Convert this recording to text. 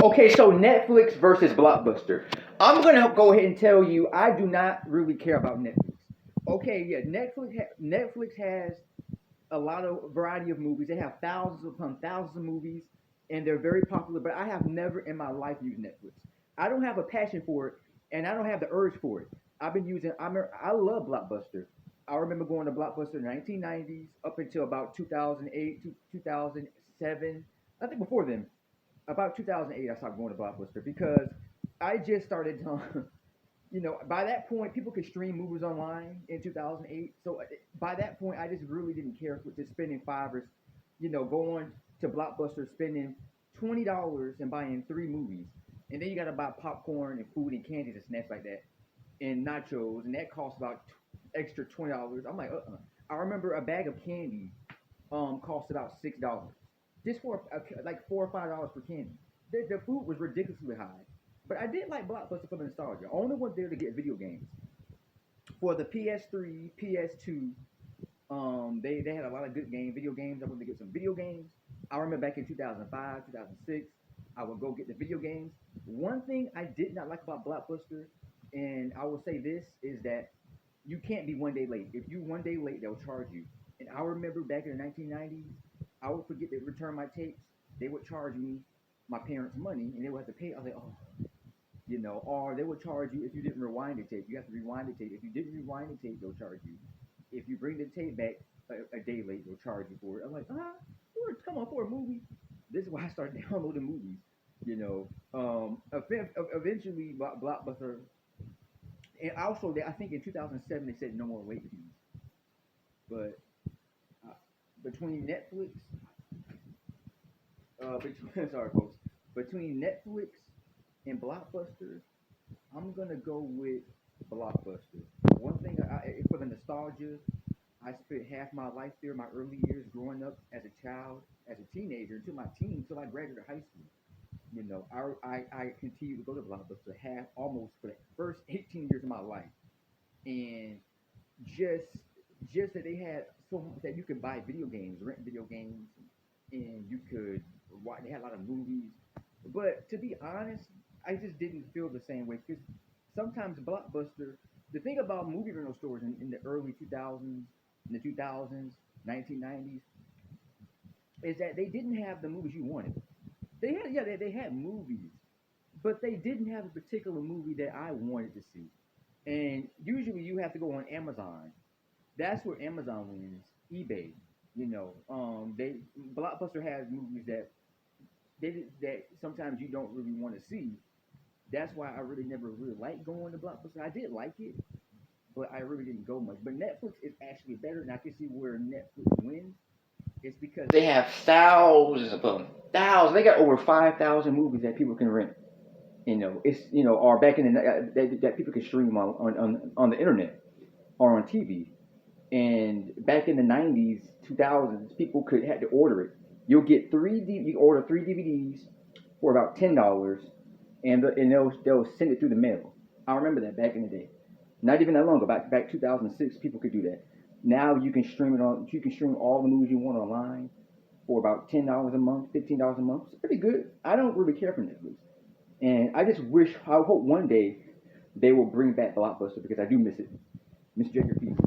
Okay, so Netflix versus Blockbuster. I'm gonna go ahead and tell you, I do not really care about Netflix. Okay, yeah, Netflix has a lot of variety of movies. They have thousands upon thousands of movies, and they're very popular. But I have never in my life used Netflix. I don't have a passion for it, and I don't have the urge for it. I've been using. I love Blockbuster. I remember going to Blockbuster in the 1990s up until about 2008 to 2007. I think before then, about 2008, I stopped going to Blockbuster because I just started. By that point, people could stream movies online in 2008. So by that point, I just really didn't care for just spending five or, going to Blockbuster, spending $20 and buying three movies, and then you got to buy popcorn and food and candies and snacks like that, and nachos, and that costs about extra $20. I'm like, I remember a bag of candy cost about $6 just for like $4 or $5 for candy. The food was ridiculously high. But I did like Blockbuster for the nostalgia. I only went there to get video games. For the PS3, PS2, they had a lot of good video games. I wanted to get some video games. I remember back in 2005, 2006, I would go get the video games. One thing I did not like about Blockbuster, and I will say this, is that you can't be one day late. If you one day late, they'll charge you. And I remember back in the 1990s, I would forget to return my tapes. They would charge me my parents' money, and they would have to pay. I was like, oh, or they would charge you if you didn't rewind the tape. You have to rewind the tape. If you didn't rewind the tape, they'll charge you. If you bring the tape back a day late, they'll charge you for it. I'm like, come on for a movie. This is why I started downloading movies. Eventually Blockbuster, and also I think in 2007 they said no more late fees. But uh, between Netflix, sorry folks, between Netflix and Blockbuster, I'm gonna go with Blockbuster. One thing, for the nostalgia, I spent half my life there, my early years growing up as a child, as a teenager, until my teens, until I graduated high school. I continued to go to Blockbuster half almost for the first 18 years of my life, and just just that they had so much that you could buy video games, rent video games, and you could watch. They had a lot of movies, but to be honest, I just didn't feel the same way because sometimes Blockbuster. The thing about movie rental stores in the early 2000s, in the 2000s, 1990s, is that they didn't have the movies you wanted. They had movies, but they didn't have a particular movie that I wanted to see. And usually you have to go on Amazon. That's where Amazon wins. eBay, they Blockbuster has movies that sometimes you don't really want to see. That's why I really never really liked going to Blockbuster. I did like it, but I really didn't go much. But Netflix is actually better, and I can see where Netflix wins. It's because they have thousands of them, thousands. They got over 5,000 movies that people can rent. It's or back in the that people can stream on the internet or on TV. And back in the 90s, 2000s, people could had to order it. You'll get you order three DVDs for about $10, and they'll send it through the mail. I remember that back in the day. Not even that long ago, back 2006, people could do that. Now you can stream all the movies you want online for about $10 a month, $15 a month. It's pretty good. I don't really care for Netflix, and I hope one day they will bring back Blockbuster because I do miss it. Miss Jacob Peace.